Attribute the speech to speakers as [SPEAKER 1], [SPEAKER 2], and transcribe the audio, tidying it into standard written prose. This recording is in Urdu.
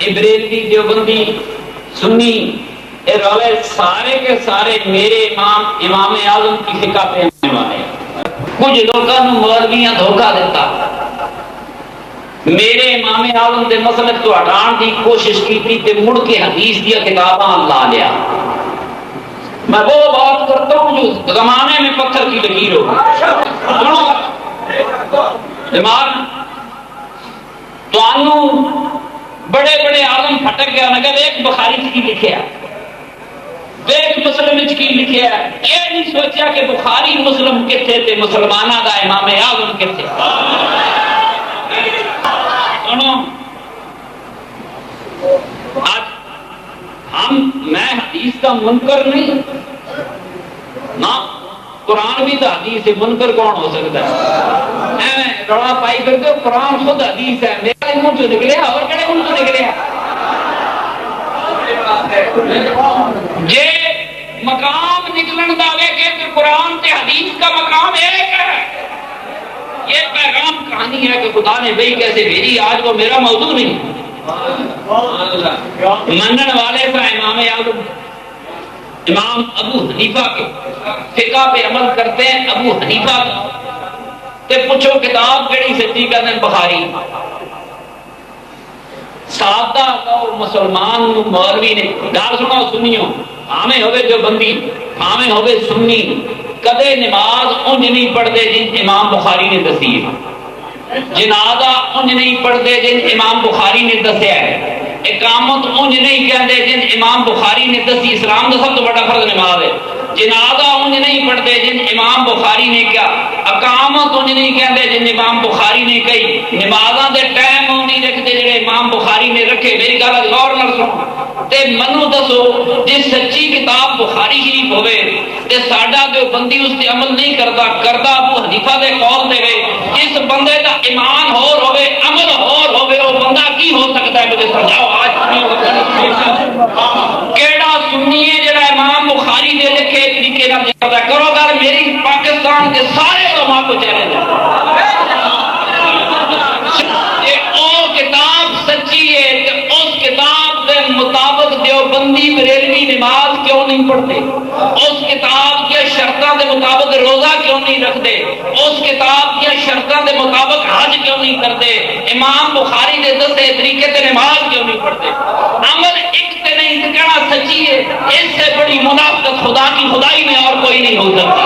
[SPEAKER 1] بریلوی دیوبندی سنی اے رولے سارے کے سارے میرے امام اعظم کی فقہ پہ آنے والے. کچھ لوگوں نے مولویاں دھوکہ دیتا، میرے امام اعظم دے مسلک تو ہٹان دی کوشش کی تے مڑ کے حدیث دیا کتاباں لا لیا. میں وہ بات کرتا ہوں جو زمانے میں پتھر کی لکیر ہو. دماغ تو بڑے بڑے عالم پھٹک گیا نگر ایک بخاری کی لکھیا، ایک مسلم کی لکھیا، یہ نہیں سوچیا کہ بخاری مسلم کتھے تے مسلمانہ دا امام اعظم کتھے. آج میں حدیث کا منکر نہیں نا، قرآن بھی تو حدیث ہے، منکر کون ہو سکتا ہے؟ روڑا پائی کرتے قرآن خود حدیث ہے، میرا منہ تو نکلیا اور کڑے منہ تو نکلیا. یہ مقام نکلن داوے کہ قرآن تے حدیث کا مقام ایک ہے. یہ پیغام کہانی ہے کہ خدا نے بھئی کیسے بھیجی، آج وہ میرا موضوع نہیں. منن والے کا امام اعظم امام ابو حنیفہ کے فقہ پہ عمل کرتے ہیں. ابو حنیفہ تے پوچھو کتاب کیڑی سچی کہتے ہیں بخاری. سادہ اور مسلمان مولوی نے گال سنو سنیو، ہمیں ہوئے جو بندی ہمیں ہوئے سنی کدے نماز انج نہیں پڑھتے جن امام بخاری نے دسی ہے، جنازہ انج نہیں پڑھتے جن امام بخاری نے دسیا ہے، اقامت انج نہیں کہتے جن امام بخاری نے دسی. اسلام کا سب تو بڑا فرض نماز ہے. جنازہ انج نہیں پڑھتے جن امام بخاری نے کیا، اقامت انج نہیں کہتے جن امام بخاری نے کہی، نمازاں دے ٹائم نہیں رکھتے جڑے امام بخاری نے رکھے. میری گل غور نال سنو تے منو دسو جی سچی کتاب بخاری شریف ہوئے تے ساڈا جو بندی اس تے عمل نہیں کردا ابو حنیفہ دے قول دے وے، جس بندے دا ایمان ہور ہوئے عمل ہور ہوئے وہ بندہ کی ہو سکتا ہے؟ مجھے سمجھاؤ. آج کیڑا سنی ہے جڑا امام بخاری دے لکھے طریقے نال کردا؟ کرو گل میری پاکستان کے سارے علماء کو چیلنج ہے. کتاب سچی ہے کہ اس کتاب کے مطابق دیوبندی بریلوی نماز کیوں نہیں پڑھتے؟ اس کتاب کے شرطوں کے مطابق روزہ کیوں نہیں رکھتے؟ اس کتاب کے شرطوں کے مطابق حج کیوں نہیں کرتے؟ امام بخاری نے دسے طریقے سے نماز کیوں نہیں پڑھتے؟ عمل ایک سے نہیں تو کہنا سچی ہے، اس سے بڑی منافقت خدا کی خدائی میں اور کوئی نہیں ہو سکتی.